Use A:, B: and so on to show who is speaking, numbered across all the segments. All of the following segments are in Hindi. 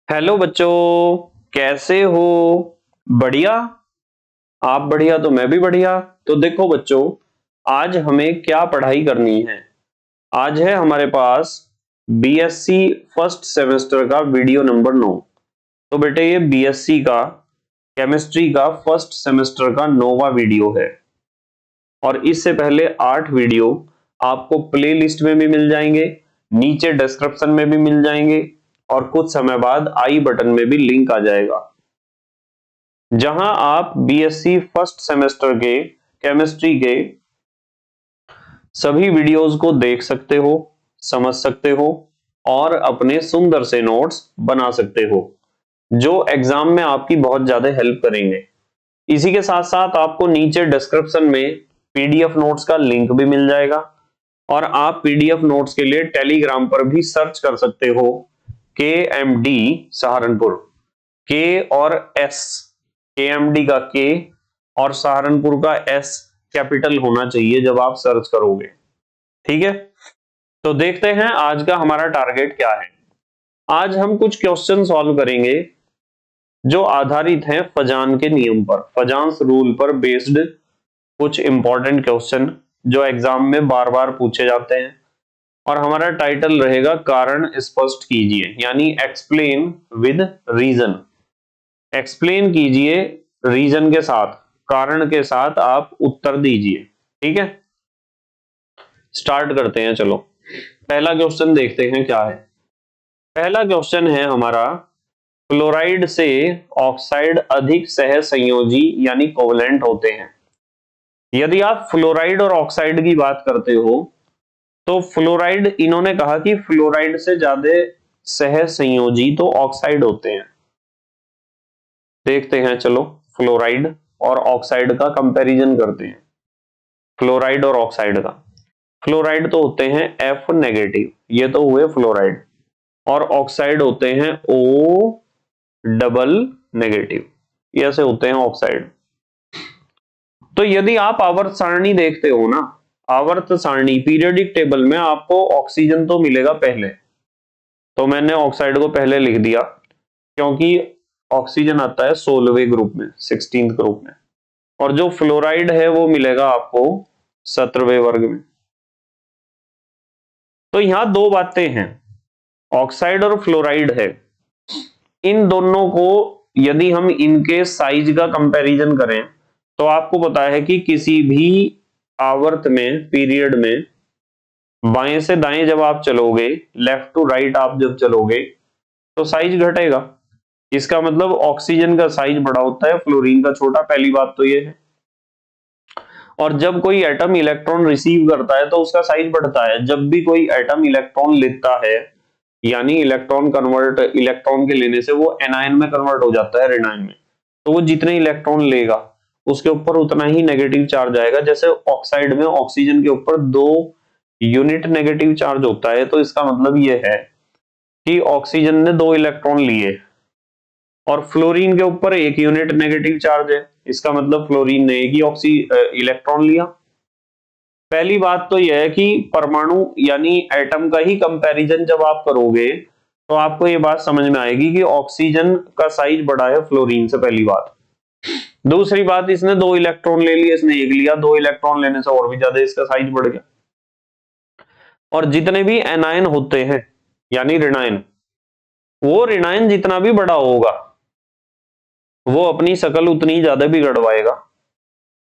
A: हेलो बच्चों, कैसे हो? बढ़िया। आप बढ़िया तो मैं भी बढ़िया। तो देखो बच्चों, आज हमें क्या पढ़ाई करनी है। आज है हमारे पास बीएससी फर्स्ट सेमेस्टर का वीडियो नंबर 9। तो बेटे ये बीएससी का केमिस्ट्री का फर्स्ट सेमेस्टर का 9वां वीडियो है। और इससे पहले 8 वीडियो आपको प्ले लिस्ट में भी मिल जाएंगे, नीचे डिस्क्रिप्शन में भी मिल जाएंगे, और कुछ समय बाद आई बटन में भी लिंक आ जाएगा, जहां आप बीएससी फर्स्ट सेमेस्टर के केमिस्ट्री के सभी वीडियोस को देख सकते हो, समझ सकते हो और अपने सुंदर से नोट्स बना सकते हो, जो एग्जाम में आपकी बहुत ज्यादा हेल्प करेंगे। इसी के साथ साथ आपको नीचे डिस्क्रिप्शन में पीडीएफ नोट्स का लिंक भी मिल जाएगा, और आप पीडीएफ नोट्स के लिए टेलीग्राम पर भी सर्च कर सकते हो KMD सहारनपुर। के और एस, KMD का के और सहारनपुर का एस कैपिटल होना चाहिए जब आप सर्च करोगे। ठीक है, तो देखते हैं आज का हमारा टारगेट क्या है। आज हम कुछ क्वेश्चन सॉल्व करेंगे जो आधारित हैं फजान के नियम पर, फजान्स रूल पर बेस्ड कुछ इंपॉर्टेंट क्वेश्चन जो एग्जाम में बार बार पूछे जाते हैं। और हमारा टाइटल रहेगा कारण स्पष्ट कीजिए, यानी एक्सप्लेन विद रीजन। एक्सप्लेन कीजिए रीजन के साथ, कारण के साथ आप उत्तर दीजिए। ठीक है, स्टार्ट करते हैं। चलो पहला क्वेश्चन देखते हैं क्या है। पहला क्वेश्चन है हमारा, फ्लोराइड से ऑक्साइड अधिक सह संयोजी यानी कोवलेंट होते हैं। यदि आप फ्लोराइड और ऑक्साइड की बात करते हो तो फ्लोराइड, इन्होंने कहा कि फ्लोराइड से ज्यादा सह संयोजी तो ऑक्साइड होते हैं। देखते हैं, चलो फ्लोराइड और ऑक्साइड का कंपैरिजन करते हैं। फ्लोराइड और ऑक्साइड का, फ्लोराइड तो होते हैं F नेगेटिव, ये तो हुए फ्लोराइड, और ऑक्साइड होते हैं O डबल नेगेटिव, ये ऐसे होते हैं ऑक्साइड। तो यदि आप आवर्त सारणी देखते हो ना, आवर्त सारणी पीरियोडिक टेबल में आपको ऑक्सीजन तो मिलेगा पहले, तो मैंने ऑक्साइड को पहले लिख दिया क्योंकि ऑक्सीजन आता है 16वें ग्रुप में, 16th ग्रुप में, और जो फ्लोराइड है वो मिलेगा आपको 17वें वर्ग में। तो यहां दो बातें हैं, ऑक्साइड और फ्लोराइड है। इन दोनों को यदि हम इनके साइज का कंपैरिजन करें तो आपको पता है कि किसी भी आवर्त में, पीरियड में, बाएं से दाएं जब आप चलोगे, लेफ्ट टू राइट आप जब चलोगे तो साइज घटेगा। इसका मतलब ऑक्सीजन का साइज बड़ा होता है, फ्लोरीन का छोटा, पहली बात तो ये है। और जब कोई एटम इलेक्ट्रॉन रिसीव करता है तो उसका साइज बढ़ता है। जब भी कोई एटम इलेक्ट्रॉन लेता है, यानी इलेक्ट्रॉन कन्वर्ट, इलेक्ट्रॉन के लेने से वो एनायन में कन्वर्ट हो जाता है, ऋणायन में, तो वो जितने इलेक्ट्रॉन लेगा उसके ऊपर उतना ही नेगेटिव चार्ज आएगा। जैसे ऑक्साइड में ऑक्सीजन के ऊपर 2 यूनिट नेगेटिव चार्ज होता है, तो इसका मतलब ये है कि ऑक्सीजन ने 2 इलेक्ट्रॉन लिए, और फ्लोरीन के ऊपर 1 यूनिट नेगेटिव चार्ज है, इसका मतलब फ्लोरीन ने एक ही इलेक्ट्रॉन लिया। पहली बात तो यह है कि परमाणु यानी एटम का ही कंपैरिजन जब आप करोगे तो आपको ये बात समझ में आएगी कि ऑक्सीजन का साइज बड़ा है फ्लोरीन से, पहली बात। दूसरी बात, इसने 2 इलेक्ट्रॉन ले लिए, इसने 1 लिया, 2 इलेक्ट्रॉन लेने से और भी ज्यादा इसका साइज बढ़ गया। और जितने भी एनायन होते हैं यानी ऋणायन, वो ऋणायन जितना भी बड़ा होगा वो अपनी शकल उतनी ही ज्यादा बिगड़वाएगा,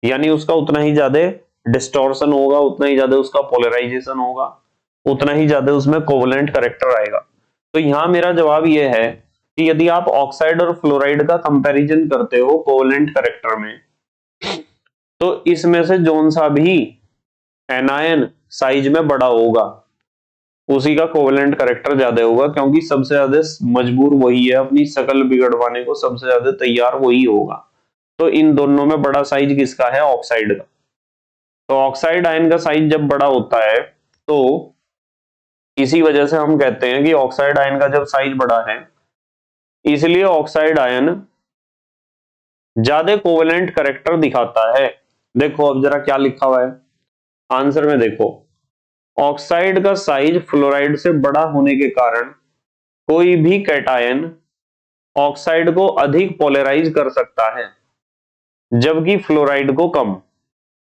A: यानी उसका उतना ही ज्यादा डिस्टॉर्शन होगा, उतना ही ज्यादा उसका पोलराइजेशन होगा, उतना ही ज्यादा उसमें कोवलेंट कैरेक्टर आएगा। तो यहां मेरा जवाब यह है कि यदि आप ऑक्साइड और फ्लोराइड का कंपैरिजन करते हो कोवलेंट कैरेक्टर में, तो इसमें से जोन सा भी एनायन साइज में बड़ा होगा उसी का कोवलेंट कैरेक्टर ज्यादा होगा, क्योंकि सबसे ज्यादा मजबूर वही है, अपनी शकल बिगड़वाने को सबसे ज्यादा तैयार वही होगा। तो इन दोनों में बड़ा साइज किसका है? ऑक्साइड का। तो ऑक्साइड आयन का साइज जब बड़ा होता है तो इसी वजह से हम कहते हैं कि ऑक्साइड आयन का जब साइज बड़ा है, इसलिए ऑक्साइड आयन ज्यादा कोवेलेंट कैरेक्टर दिखाता है। देखो अब जरा क्या लिखा हुआ है आंसर में, देखो ऑक्साइड का साइज फ्लोराइड से बड़ा होने के कारण कोई भी कैटायन ऑक्साइड को अधिक पोलराइज कर सकता है जबकि फ्लोराइड को कम।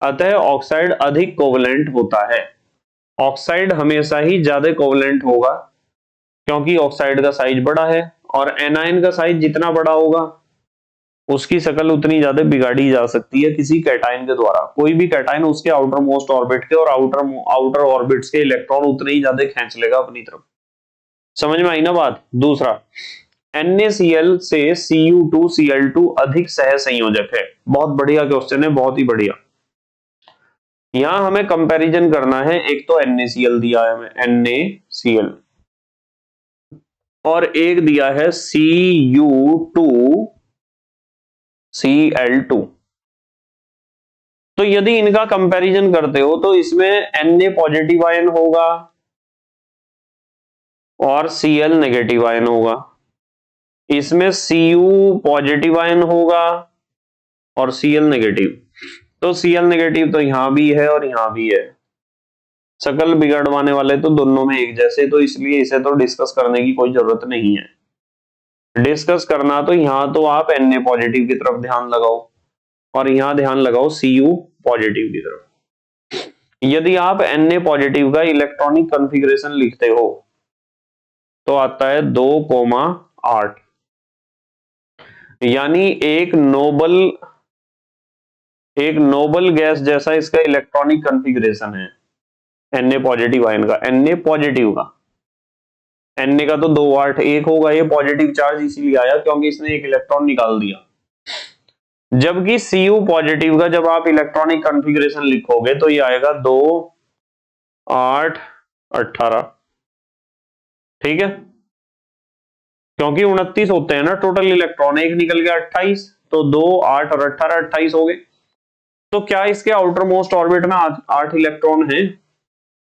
A: अतः ऑक्साइड अधिक कोवलेंट होता है। ऑक्साइड हमेशा ही ज्यादा कोवलेंट होगा क्योंकि ऑक्साइड का साइज बड़ा है, और एनायन का साइज जितना बड़ा होगा उसकी शक्ल उतनी ज्यादा बिगाड़ी जा सकती है किसी कैटायन के द्वारा। कोई भी कैटायन उसके आउटर मोस्ट ऑर्बिट के और आउटर ऑर्बिट्स के इलेक्ट्रॉन उतने ही ज्यादा खींच लेगा अपनी तरफ। समझ में आई ना बात। दूसरा, NaCl से Cu2Cl2 अधिक सह संयोजक है। बहुत बढ़िया क्वेश्चन है, बहुत ही बढ़िया। यहां हमें कंपैरिजन करना है। एक तो NaCl दिया है हमें, NaCl, और एक दिया है Cu2Cl2। तो यदि इनका कंपैरिजन करते हो तो इसमें Na पॉजिटिव आयन होगा और Cl नेगेटिव आयन होगा। इसमें Cu पॉजिटिव आयन होगा और Cl नेगेटिव। तो Cl नेगेटिव तो यहां भी है और यहां भी है। शकल बिगड़वाने वाले तो दोनों में एक जैसे, तो इसलिए इसे तो डिस्कस करने की कोई जरूरत नहीं है। डिस्कस करना तो यहां तो आप Na पॉजिटिव की तरफ ध्यान लगाओ और यहां ध्यान लगाओ Cu पॉजिटिव की तरफ। यदि आप Na पॉजिटिव का इलेक्ट्रॉनिक कॉन्फ़िगरेशन लिखते हो तो आता है 2,8, यानी एक नोबल गैस जैसा इसका इलेक्ट्रॉनिक कॉन्फ़िगरेशन है Na पॉजिटिव आयन का। Na पॉजिटिव का, Na का तो 2,8 एक होगा, ये पॉजिटिव चार्ज इसीलिए आया क्योंकि इसने एक इलेक्ट्रॉन निकाल दिया। जबकि Cu पॉजिटिव का जब आप इलेक्ट्रॉनिक कॉन्फ़िगरेशन लिखोगे तो ये आएगा 2, 8, 18। ठीक है, क्योंकि 29 होते हैं ना टोटल इलेक्ट्रॉन, एक निकल गया 28, तो 2, 8 और 18 28 हो गए। तो क्या इसके आउटर मोस्ट ऑर्बिट में 8 इलेक्ट्रॉन है?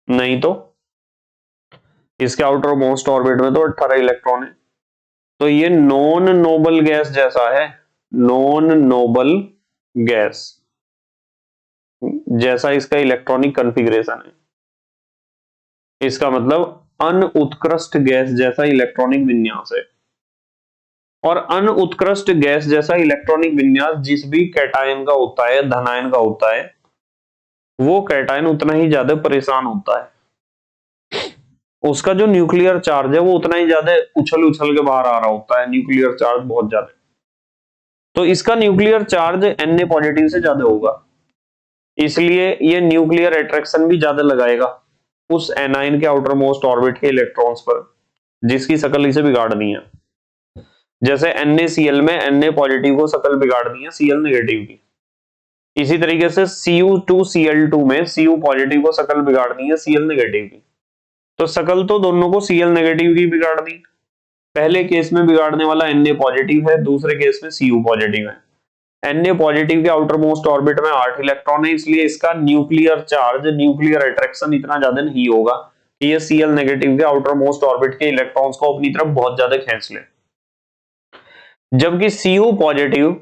A: नहीं, तो इसके आउटर मोस्ट ऑर्बिट में तो 18 इलेक्ट्रॉन है। तो ये नॉन नोबल गैस जैसा है, नॉन नोबल गैस जैसा इसका इलेक्ट्रॉनिक कॉन्फ़िगरेशन है। इसका मतलब अनुत्कृष्ट गैस जैसा इलेक्ट्रॉनिक विन्यास है। और अनुत्कृष्ट गैस जैसा इलेक्ट्रॉनिक विन्यास जिस भी कैटायन का होता है, धनायन का होता है, वो कैटायन उतना ही ज्यादा परेशान होता है। उसका जो न्यूक्लियर चार्ज है वो उतना ही ज्यादा उछल उछल के बाहर आ रहा होता है, न्यूक्लियर चार्ज बहुत ज्यादा। तो इसका न्यूक्लियर चार्ज Na पॉजिटिव से ज्यादा होगा, इसलिए ये न्यूक्लियर अट्रैक्शन भी ज्यादा लगाएगा उस एनाइन के आउटर मोस्ट ऑर्बिट के इलेक्ट्रॉन्स पर, जिसकी शक्ल इसे बिगाड़नी है। जैसे NaCl में Na पॉजिटिव को शक्ल बिगाड़नी है Cl नेगेटिव की, इसी तरीके से Cu2Cl2 में Cu पॉजिटिव को शक्ल बिगाड़नी है Cl नेगेटिव की। तो शक्ल तो दोनों को Cl नेगेटिव की बिगाड़नी। पहले केस में बिगाड़ने वाला Na पॉजिटिव है, दूसरे केस में Cu पॉजिटिव है। Na पॉजिटिव के आउटर मोस्ट ऑर्बिट में 8 इलेक्ट्रॉन है, इसलिए इसका न्यूक्लियर चार्ज, न्यूक्लियर अट्रैक्शन इतना ज्यादा नहीं होगा कि ये Cl नेगेटिव के आउटर मोस्ट ऑर्बिट के इलेक्ट्रॉन्स को अपनी तरफ बहुत ज्यादा खींच ले। जबकि Cu पॉजिटिव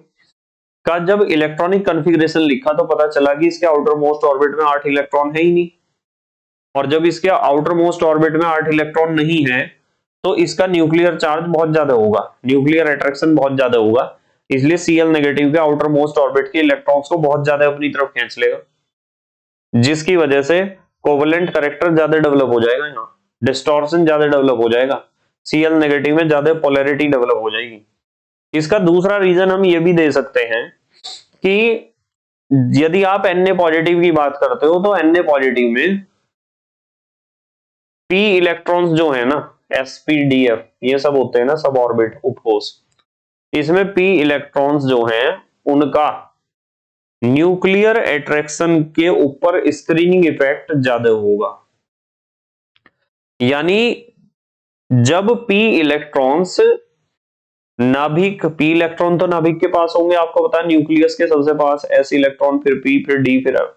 A: का जब इलेक्ट्रॉनिक कॉन्फ़िगरेशन लिखा तो पता चला कि इसके आउटर मोस्ट ऑर्बिट में 8 इलेक्ट्रॉन है ही नहीं, और जब इसके आउटर मोस्ट ऑर्बिट में 8 इलेक्ट्रॉन नहीं है तो इसका न्यूक्लियर चार्ज बहुत ज्यादा होगा, न्यूक्लियर अट्रैक्शन बहुत ज्यादा होगा, इसलिए Cl नेगेटिव के आउटर मोस्ट ऑर्बिट के इलेक्ट्रॉन्स को बहुत ज्यादा अपनी तरफ खींच लेगा, जिसकी वजह से कोवेलेंट कैरेक्टर ज्यादा डेवलप हो जाएगा, यहाँ डिस्टॉर्शन ज्यादा डेवलप हो जाएगा, Cl नेगेटिव में ज्यादा पोलैरिटी डेवलप हो जाएगी। इसका दूसरा रीजन हम ये भी दे सकते हैं कि यदि आप Na पॉजिटिव की बात करते हो तो Na पॉजिटिव में p इलेक्ट्रॉन्स जो है ना, sp,df, ये सब होते हैं ना सब ऑर्बिट उपकोष, इसमें p इलेक्ट्रॉन्स जो हैं उनका न्यूक्लियर अट्रैक्शन के ऊपर स्क्रीनिंग इफेक्ट ज्यादा होगा। यानी जब p इलेक्ट्रॉन्स नाभिक, p इलेक्ट्रॉन तो नाभिक के पास होंगे, आपको पता है न्यूक्लियस के सबसे पास s इलेक्ट्रॉन, फिर p, फिर d, फिर f।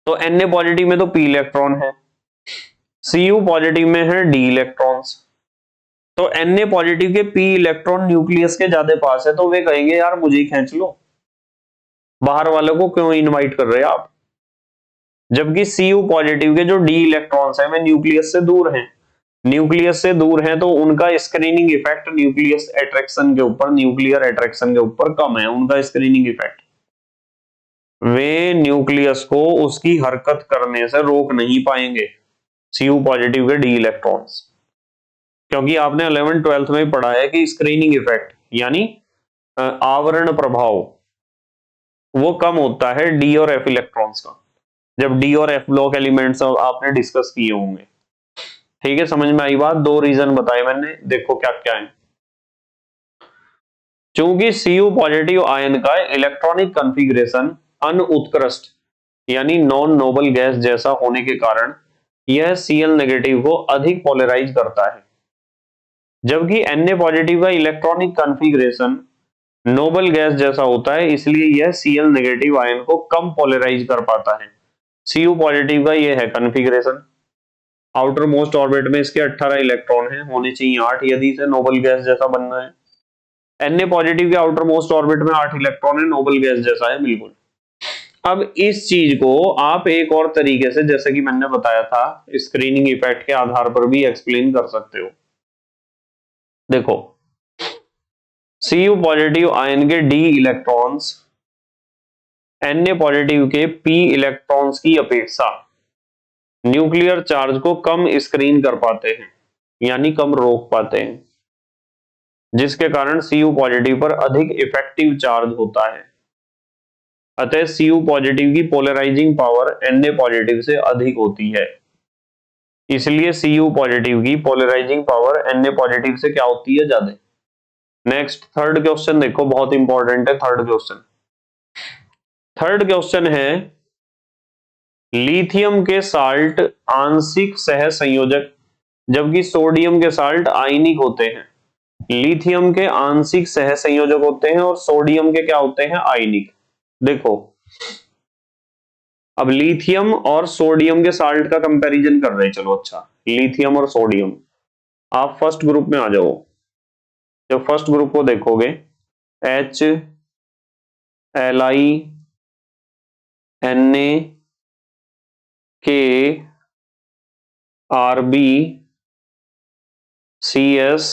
A: तो Na पॉजिटिव में तो p इलेक्ट्रॉन है, Cu पॉजिटिव में है d इलेक्ट्रॉन्स। तो Na पॉजिटिव के p इलेक्ट्रॉन न्यूक्लियस के ज्यादा पास है, तो वे कहेंगे यार मुझे ही खींच लो, बाहर वालों को क्यों इनवाइट कर रहे हैं आप। जबकि Cu पॉजिटिव के जो d इलेक्ट्रॉन्स हैं वे न्यूक्लियस से दूर हैं, न्यूक्लियस से दूर हैं तो उनका स्क्रीनिंग इफेक्ट न्यूक्लियस अट्रैक्शन के ऊपर, न्यूक्लियर अट्रैक्शन के ऊपर कम है उनका स्क्रीनिंग इफेक्ट। वे न्यूक्लियस को उसकी हरकत करने से रोक नहीं पाएंगे Cu पॉजिटिव के डी इलेक्ट्रॉन्स, क्योंकि आपने 11th 12th में पढ़ा है कि स्क्रीनिंग इफेक्ट यानी आवरण प्रभाव वो कम होता है डी और एफ इलेक्ट्रॉन्स का, जब डी और एफ ब्लॉक एलिमेंट्स आपने डिस्कस किए होंगे। ठीक है, समझ में आई बात? दो रीजन बताए मैंने, देखो क्या क्या है। चूंकि Cu पॉजिटिव आयन का इलेक्ट्रॉनिक कॉन्फ़िगरेशन अनुत्कृष्ट यानी नॉन नोबल गैस जैसा होने के कारण यह Cl नेगेटिव को अधिक पोलराइज करता है, जबकि Na पॉजिटिव का इलेक्ट्रॉनिक कॉन्फ़िगरेशन नोबल गैस जैसा होता है, इसलिए यह Cl नेगेटिव आयन को कम पोलराइज कर पाता है। Cu पॉजिटिव का यह है कॉन्फ़िगरेशन, आउटर मोस्ट ऑर्बिट में इसके 18 इलेक्ट्रॉन हैं, होने चाहिए 8 यदि इसे नोबल गैस जैसा बनना है। Na पॉजिटिव के आउटर मोस्ट ऑर्बिट में 8 इलेक्ट्रॉन है, नोबल गैस जैसा है बिल्कुल। अब इस चीज को आप एक और तरीके से, जैसे कि मैंने बताया था, स्क्रीनिंग इफेक्ट के आधार पर भी एक्सप्लेन कर सकते हो। देखो, Cu पॉजिटिव आयन के डी इलेक्ट्रॉन्स Na पॉजिटिव के p इलेक्ट्रॉन्स की अपेक्षा न्यूक्लियर चार्ज को कम स्क्रीन कर पाते हैं, यानी कम रोक पाते हैं, जिसके कारण Cu पॉजिटिव पर अधिक इफेक्टिव चार्ज होता है। अतः Cu पॉजिटिव की पोलराइजिंग पावर Na पॉजिटिव से अधिक होती है, इसलिए Cu पॉजिटिव की पोलराइजिंग पावर Na पॉजिटिव से क्या होती है? ज्यादा। नेक्स्ट थर्ड क्वेश्चन देखो, बहुत इंपॉर्टेंट है थर्ड क्वेश्चन। थर्ड क्वेश्चन है लिथियम के साल्ट आंशिक सह संयोजक जबकि सोडियम के साल्ट आयनिक होते हैं। लिथियम के आंशिक सह संयोजक होते हैं और सोडियम के क्या होते हैं? आयनिक। देखो, अब लिथियम और सोडियम के साल्ट का कंपैरिजन कर रहे हैं। चलो अच्छा, लिथियम और सोडियम, आप फर्स्ट ग्रुप में आ जाओ। जब फर्स्ट ग्रुप को देखोगे H Li Na K Rb CS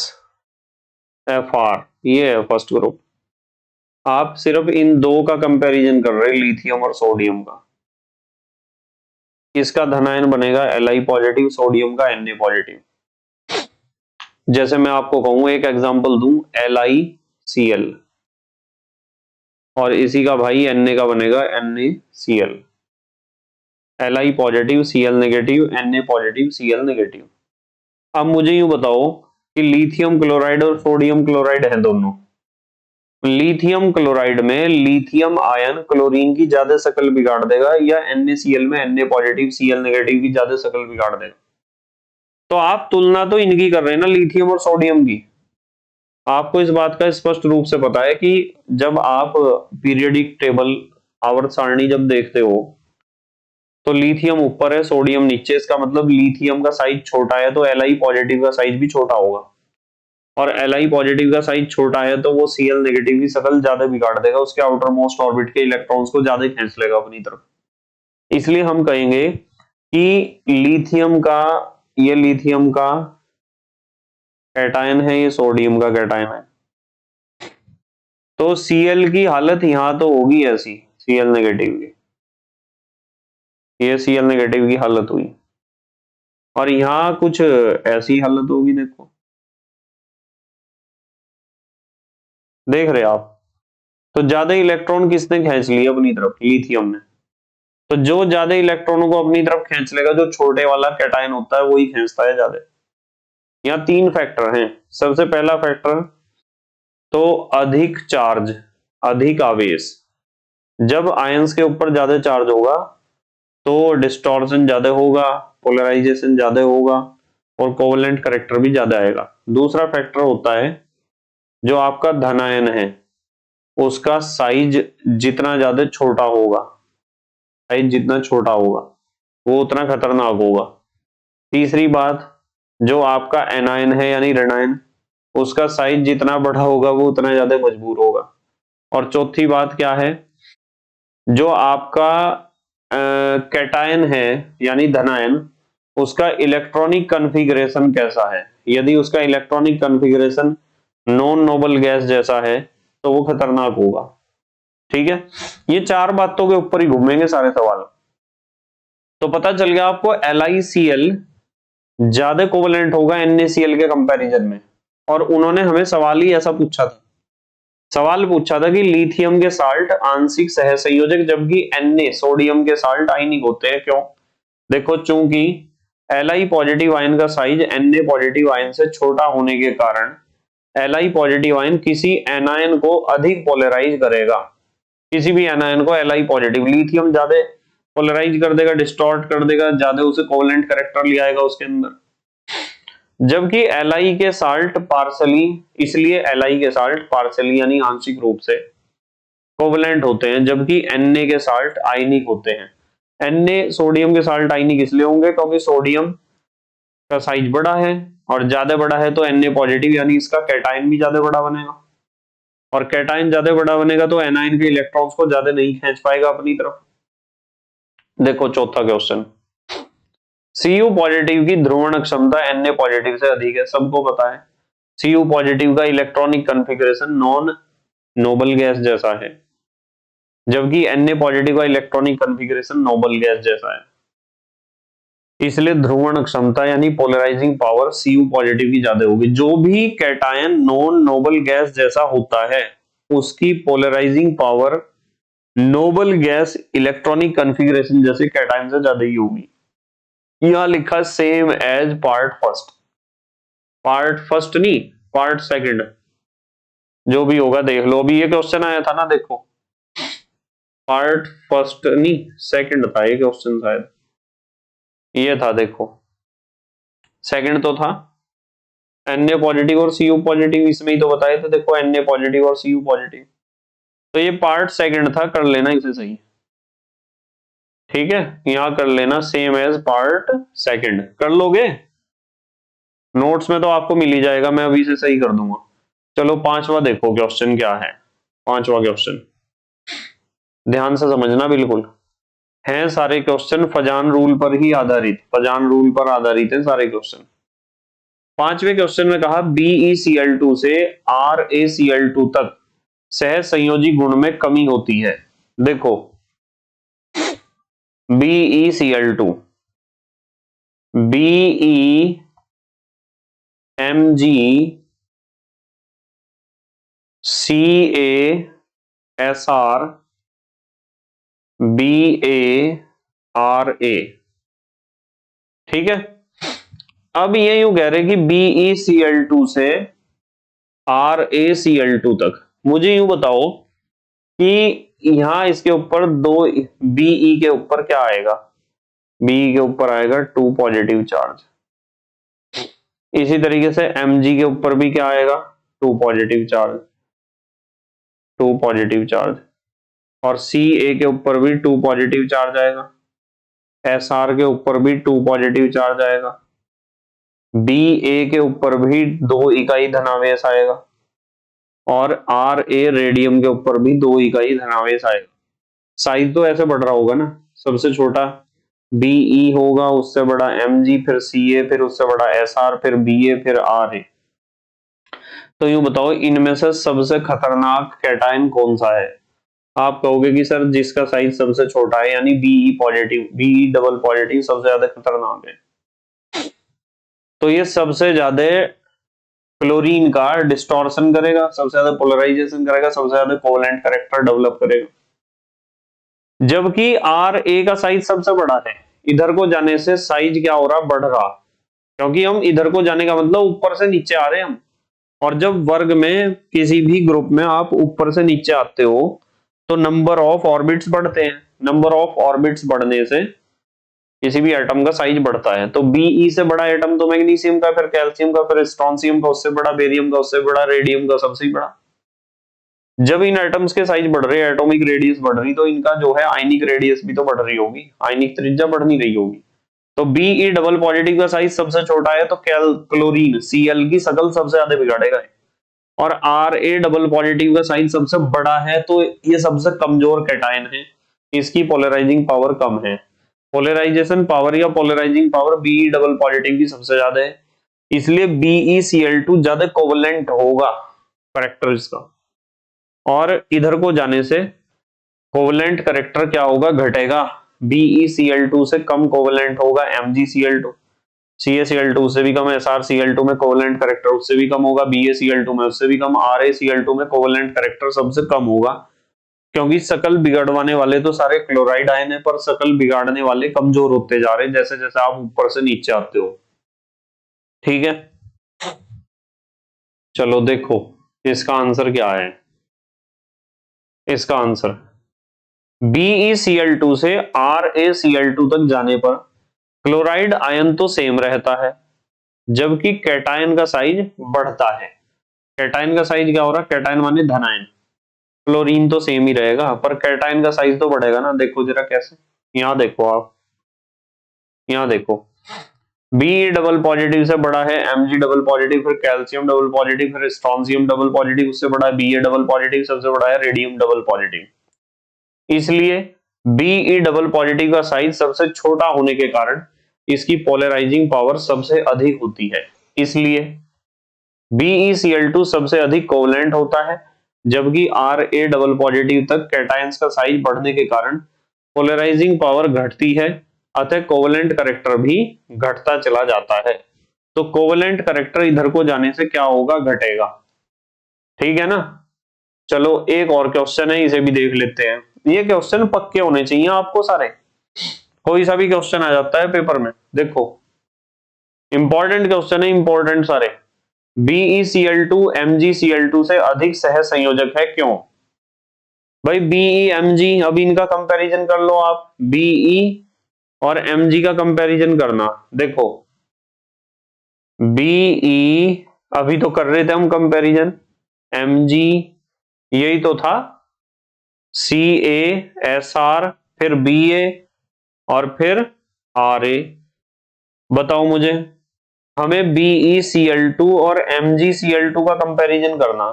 A: Fr, ये है फर्स्ट ग्रुप। आप सिर्फ इन दो का कंपैरिजन कर रहे हैं, लिथियम और सोडियम का। इसका धनायन बनेगा Li पॉजिटिव, सोडियम का Na पॉजिटिव। जैसे मैं आपको कहूं, एक एग्जांपल दूं, LiCl और इसी का भाई Na का बनेगा NaCl। Li positive Cl negative, Na positive Cl negative. अब मुझे यूं बताओ कि लिथियम क्लोराइड और सोडियम क्लोराइड है दोनों। लिथियम क्लोराइड में लिथियम आयन क्लोरीन की ज्यादा शक्ल बिगाड़ देगा या NaCl में Na पॉजिटिव Cl नेगेटिव की ज्यादा शक्ल बिगाड़ देगा? तो आप तुलना तो इनकी कर रहे हैं ना, लिथियम और सोडियम की। आपको इस बात का स्पष्ट रूप से पता है कि जब आप पीरियोडिक टेबल आवर्त सारणी जब देखते हो तो लिथियम ऊपर है, सोडियम नीचे। इसका मतलब लिथियम का साइज छोटा है तो Li पॉजिटिव का साइज भी छोटा होगा, और Li पॉजिटिव का साइज छोटा है तो वो Cl नेगेटिव की शक्ल ज्यादा बिगाड़ देगा, उसके आउटर मोस्ट ऑर्बिट के इलेक्ट्रॉन्स को ज्यादा खींच लेगा अपनी तरफ। इसलिए हम कहेंगे कि लिथियम का, ये लिथियम का कैटायन है, ये सोडियम का कैटायन है, तो Cl की हालत यहां तो होगी ऐसी, Cl नेगेटिव की, ये Cl नेगेटिव की हालत हुई, और यहां कुछ ऐसी हालत होगी। देखो, देख रहे आप? तो ज्यादा इलेक्ट्रॉन किसने खींच लिया अपनी तरफ? लिथियम ने। तो जो ज्यादा इलेक्ट्रॉनों को अपनी तरफ खींच लेगा, जो छोटे वाला कैटायन होता है वही खींचता है ज्यादा। यहाँ तीन फैक्टर हैं। सबसे पहला फैक्टर तो अधिक चार्ज, अधिक आवेश। जब आयंस के ऊपर ज्यादा चार्ज होगा तो डिस्टॉर्शन ज्यादा होगा, पोलराइजेशन ज्यादा होगा और कोवेलेंट करैक्टर भी ज्यादा आएगा। दूसरा फैक्टर होता है जो आपका धनायन है, उसका साइज जितना ज्यादा छोटा होगा, साइज जितना छोटा होगा वो उतना खतरनाक होगा। तीसरी बात, जो आपका एनायन है यानी ऋणायन, उसका साइज जितना बड़ा होगा वो उतना ज्यादा मजबूर होगा। और चौथी बात क्या है, जो आपका कैटायन है यानी धनायन, उसका इलेक्ट्रॉनिक कॉन्फ़िगरेशन कैसा है। यदि उसका electronic configuration non noble gas जैसा है तो वो खतरनाक होगा। ठीक है, ये चार बातों के ऊपर ही घूमेंगे सारे सवाल। तो पता चल गया आपको LiCl ज्यादा कोवलेंट होगा NaCl के कंपैरिजन में। और उन्होंने हमें सवाल ही ऐसा पूछा था, सवाल पूछा था कि लिथियम के साल्ट आंशिक सहसंयोजक जबकि Na सोडियम के साल्ट आयनिक होते हैं, क्यों? देखो, चूंकि Li पॉजिटिव आयन का साइज Na पॉजिटिव आयन से छोटा होने के कारण Li पॉजिटिव आयन किसी एनायन को अधिक पोलराइज करेगा। किसी भी एनायन को Li पॉजिटिव, लिथियम ज्यादा पोलराइज कर देगा, डिस्टॉर्ट कर देगा, ज्यादा उसे कोवलेंट कैरेक्टर ले आएगा उसके अंदर। जबकि Li के साल्ट पार्सली, इसलिए Li के साल्ट पार्सली यानी आंशिक रूप से कोवलेंट होते हैं, जबकि Na के साल्ट आयनिक होते हैं। Na सोडियम के साल्ट आयनिक इसलिए होंगे क्योंकि सोडियम का साइज बड़ा है, और ज्यादा बड़ा है तो Na पॉजिटिव यानी इसका कैटायन भी ज्यादा बड़ा बनेगा, और कैटायन ज्यादा बड़ा बनेगा तो एनायन के इलेक्ट्रॉन्स को ज्यादा नहीं खींच पाएगा अपनी तरफ। देखो चौथा क्वेश्चन, Cu पॉजिटिव की ध्रुवण क्षमता Na पॉजिटिव से अधिक है, सबको पता है। Cu पॉजिटिव का electronic configuration non noble gas जैसा है, जबकि Na पॉजिटिव का इलेक्ट्रॉनिक कॉन्फ़िगरेशन नोबल गैस जैसा है। इसलिए ध्रुवण क्षमता यानी पोलराइजिंग पावर Cu पॉजिटिव की ज्यादा होगी। जो भी कैटायन नॉन नोबल गैस जैसा होता है उसकी polarising power noble gas electronic configuration जैसे कैटायन से ज्यादा ही होगी। यहां लिखा same as part first, part first नहीं, पार्ट सेकंड, जो भी होगा देख लो। अभी ये क्वेश्चन आया था ना, देखो पार्ट फर्स्ट नहीं सेकंड था ये क्वेश्चन, शायद ये था, देखो सेकंड तो था। Na पॉजिटिव और Cu पॉजिटिव इसमें ही तो बताए थे, देखो Na पॉजिटिव और Cu पॉजिटिव, तो ये पार्ट सेकंड था, कर लेना इसे सही। ठीक है, यहां कर लेना सेम एज पार्ट सेकंड, कर लोगे, नोट्स में तो आपको मिल ही जाएगा, मैं अभी से सही कर दूंगा। चलो पांचवा देखो क्वेश्चन क्या है। पांचवा क्वेश्चन ध्यान से समझना बिल्कुल, हैं सारे क्वेश्चन फजान रूल पर ही आधारित, फजान रूल पर आधारित है सारे क्वेश्चन। पांचवें क्वेश्चन में कहा BeCl2 से RaCl2 तक सह संयोजी गुण में कमी होती है। देखो BeCl2 BeMgCaSr BaRa, ठीक है। अब ये यूं कह रहे कि BeCl2 से RaCl2 तक, मुझे यूं बताओ कि यहां इसके ऊपर दो Be के ऊपर क्या आएगा, Be के ऊपर आएगा 2 पॉजिटिव चार्ज, इसी तरीके से Mg के ऊपर भी क्या आएगा 2 पॉजिटिव चार्ज, 2 पॉजिटिव चार्ज, और Ca के ऊपर भी 2 पॉजिटिव चार्ज आएगा, Sr के ऊपर भी 2 पॉजिटिव चार्ज आएगा, Ba के ऊपर भी 2 इकाई धनावेश आएगा, और Ra रेडियम के ऊपर भी 2 इकाई धनावेश आएगा। साइज तो ऐसे बढ़ रहा होगा ना, सबसे छोटा Be होगा, उससे बड़ा Mg, फिर Ca, फिर उससे बड़ा Sr, फिर Ba, फिर Ra। तो यूं बताओ इनमें से सबसे खतरनाक कैटायन कौन सा है। आप कहोगे कि सर जिसका साइज सबसे छोटा है यानी Be positive, Be double positive सबसे ज्यादा खतरनाक है। तो ये सबसे ज्यादा क्लोरीन का डिस्टॉर्शन करेगा, सबसे ज्यादा पोलराइजेशन करेगा, सबसे ज्यादा कोवलेंट कैरेक्टर डेवलप करेगा। जबकि Ra का साइज सबसे बड़ा है, इधर को जाने से साइज क्या हो रहा, बढ़ रहा, क्योंकि हम इधर को जाने का मतलब ऊपर से नीचे आ रहे हैं हम। और जब वर्ग में किसी भी ग्रुप में आप ऊपर से नीचे आते हो तो नंबर ऑफ ऑर्बिट्स बढ़ते हैं, नंबर ऑफ ऑर्बिट्स बढ़ने से किसी भी एटम का साइज बढ़ता है। तो Be से बड़ा एटम तो मैग्नीशियम का, फिर कैल्शियम का, फिर स्ट्रोंशियम का, उससे बड़ा बेरियम का, उससे बड़ा रेडियम का, सबसे बड़ा। जब इन एटम्स के साइज बढ़ रहे हैं, एटॉमिक रेडियस बढ़ रही, तो इनका जो है आयनिक रेडियस भी तो बढ़ रही होगी, आयनिक त्रिज्या बढ़ नहीं रही होगी। तो Be डबल पॉजिटिव का साइज सबसे छोटा है तो क्लोरीन Cl की शकल सबसे ज्यादा बिगाड़ेगा, और Ra डबल पॉजिटिव का साइज सबसे बड़ा है तो ये सबसे कमजोर कैटायन है, इसकी पोलराइजिंग पावर कम है। पोलराइजेशन पावर या polarising power Be double positive की सबसे ज्यादा है, इसलिए BeCl2 ज्यादा कोवलेंट होगा करेक्टर इसका। और इधर को जाने से कोवलेंट करेक्टर क्या होगा, घटेगा। BeCl2 से कम कोवलेंट होगा MgCl2, CaCl2 से भी कम, SrCl2 में कोवलेंट करेक्टर उससे भी कम होगा, BaCl2 में उससे भी कम, RaCl2 में कोवलेंट करेक्टर सबसे कम होगा। क्योंकि शकल बिगड़वाने वाले तो सारे क्लोराइड आयन है, पर शकल बिगाड़ने वाले कमजोर होते जा रहे हैं जैसे जैसे आप ऊपर से नीचे आते हो। ठीक है, चलो देखो इसका आंसर क्या है। इसका आंसर BeCl2 से RaCl2 तक जाने पर क्लोराइड आयन तो सेम रहता है, जबकि कैटायन का साइज बढ़ता है। कैटायन का साइज क्या हो रहा है, कैटायन माने धन आयन, क्लोरीन तो सेम ही रहेगा पर कैटायन का साइज तो बढ़ेगा ना। देखो जरा कैसे, यहां देखो आप, यहां देखो Be डबल पॉजिटिव से बड़ा है Mg डबल पॉजिटिव, फिर कैल्शियम डबल पॉजिटिव, फिर स्ट्रोंशियम डबल पॉजिटिव, उससे बड़ा है Ba डबल पॉजिटिव, सबसे बड़ा है रेडियम डबल पॉजिटिव। इसलिए Be डबल पॉजिटिव का साइज सबसे छोटा होने के कारण इसकी पोलराइजिंग पावर सबसे अधिक होती है, इसलिए BeCl2 सबसे अधिक कोवलेंट होता है, जबकि Ra डबल पॉजिटिव तक कैटायंस का साइज बढ़ने के कारण पोलराइजिंग पावर घटती है, अतः कोवलेंट करेक्टर भी घटता चला जाता है। तो कोवलेंट करेक्टर इधर को जाने से क्या होगा, घटेगा। ठीक है ना। चलो एक और क्वेश्चन है, इसे भी देख लेते हैं। ये क्वेश्चन पक्के होने चाहिए आपको सारे, कोई सा भी क्वेश्चन आ जाता है पेपर में। देखो इंपॉर्टेंट क्वेश्चन है, इंपॉर्टेंट सारे। BeCl2 MgCl2 से अधिक सह संयोजक है, क्यों? भाई BeMg, अब इनका कंपैरिजन कर लो आप, Be और Mg का कंपैरिजन करना। देखो Be अभी तो कर रहे थे हम कंपैरिजन, Mg यही तो था, CaSr, फिर Ba और फिर Ra। बताओ मुझे, हमें BeCl2 और MgCl2 का कंपैरिजन करना,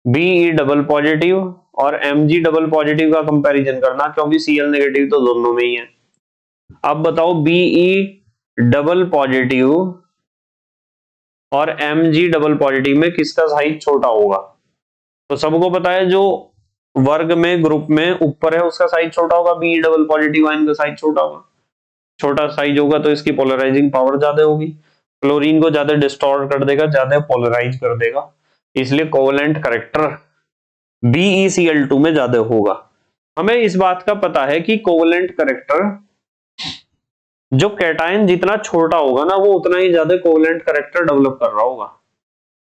A: Be डबल पॉजिटिव और Mg डबल पॉजिटिव का कंपैरिजन करना, क्योंकि Cl नेगेटिव तो दोनों में ही है। अब बताओ Be डबल पॉजिटिव और Mg डबल पॉजिटिव में किसका साइज छोटा होगा? तो सबको पता है जो वर्ग में ग्रुप में ऊपर है उसका साइज छोटा होगा, Be डबल पॉजिटिव आयन का साइज छोटा होगा। छोटा साइज होगा तो इसकी पोलराइजिंग पावर ज्यादा होगी, क्लोरीन को ज्यादा डिस्टॉर्ट कर देगा, ज्यादा पोलराइज कर देगा, इसलिए कोवलेंट करेक्टर BeCl2 में ज्यादा होगा। हमें इस बात का पता है कि कोवलेंट करेक्टर जो कैटायन जितना छोटा होगा ना वो उतना ही ज्यादा कोवलेंट करेक्टर डेवलप कर रहा होगा,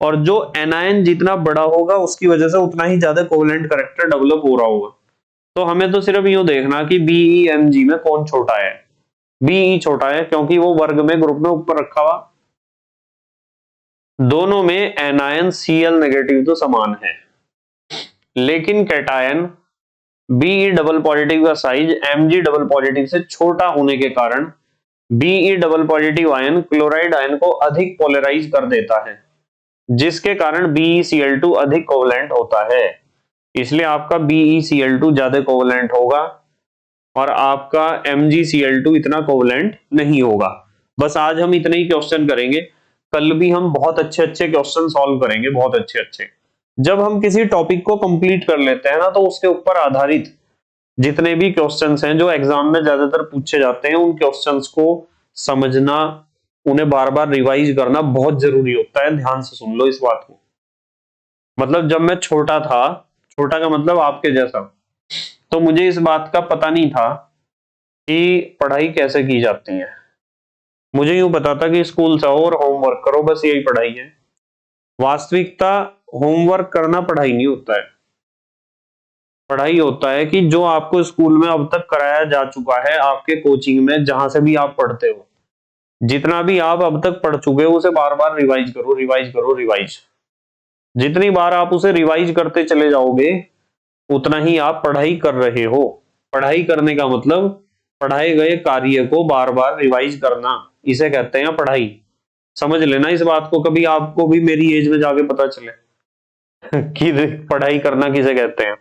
A: और जो एनायन जितना बड़ा होगा उसकी वजह से उतना ही ज्यादा कोवलेंट करेक्टर डेवलप हो रहा होगा। तो हमें तो सिर्फ यूं देखना कि BeMg में कौन छोटा है। Be छोटा है क्योंकि वो वर्ग में ग्रुप में ऊपर रखा हुआ, दोनों में एनायन Cl नेगेटिव तो समान है, लेकिन कैटायन Be डबल पॉजिटिव का साइज Mg डबल पॉजिटिव से छोटा होने के कारण Be double positive ion chloride ion को अधिक पोलराइज कर देता है, जिसके कारण BeCl2 अधिक कोवलेंट होता है। इसलिए आपका BeCl2 ज्यादा कोवलेंट होगा और आपका MgCl2 इतना कोवलेंट नहीं होगा। बस आज हम इतने ही क्वेश्चन करेंगे, कल भी हम बहुत अच्छे अच्छे क्वेश्चन सॉल्व करेंगे, बहुत अच्छे अच्छे। जब हम किसी टॉपिक को कंप्लीट कर लेते हैं ना तो उसके ऊपर आधारित जितने भी क्वेश्चंस हैं जो एग्जाम में ज्यादातर पूछे जाते हैं, उन क्वेश्चंस को समझना, उन्हें बार बार रिवाइज करना बहुत जरूरी होता है। ध्यान से सुन लो इस बात को। मतलब जब मैं छोटा था, छोटा का मतलब आपके जैसा, तो मुझे इस बात का पता नहीं था कि पढ़ाई कैसे की जाती है। मुझे यूं पता था कि स्कूल से आओ और होमवर्क करो, बस यही पढ़ाई है। वास्तविकता होमवर्क करना पढ़ाई नहीं होता है। पढ़ाई होता है कि जो आपको स्कूल में अब तक कराया जा चुका है, आपके कोचिंग में जहां से भी आप पढ़ते हो, जितना भी आप अब तक पढ़ चुके हो उसे बार बार रिवाइज करो, रिवाइज करो, रिवाइज। जितनी बार आप उसे रिवाइज करते चले जाओगे उतना ही आप पढ़ाई कर रहे हो। पढ़ाई करने का मतलब पढ़ाए गए कार्य को बार बार रिवाइज करना, इसे कहते हैं पढ़ाई। समझ लेना इस बात को, कभी आपको भी मेरी एज में जाके पता चले कि पढ़ाई करना किसे कहते हैं।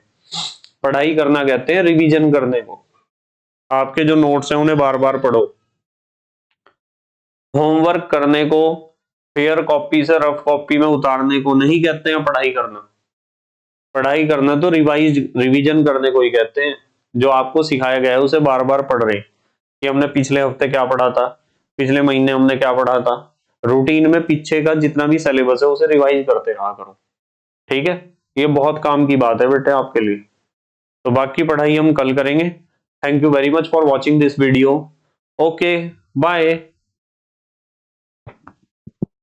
A: पढ़ाई करना कहते हैं रिवीजन करने को। आपके जो नोट्स हैं उन्हें बार बार पढ़ो। होमवर्क करने को फेयर कॉपी से रफ कॉपी में उतारने को नहीं कहते हैं पढ़ाई करना। पढ़ाई करना तो रिवीजन करने को ही कहते हैं। जो आपको सिखाया गया है उसे बार बार पढ़ रहे हैं कि हमने पिछले हफ्ते क्या पढ़ा था, पिछले महीने हमने क्या पढ़ा था। रूटीन में पीछे का जितना भी सिलेबस है उसे रिवाइज करते रहा करो, ठीक है। ये बहुत काम की बात है बेटे आपके लिए। तो बाकी पढ़ाई हम कल करेंगे। Thank you very much for watching this video. Okay, bye.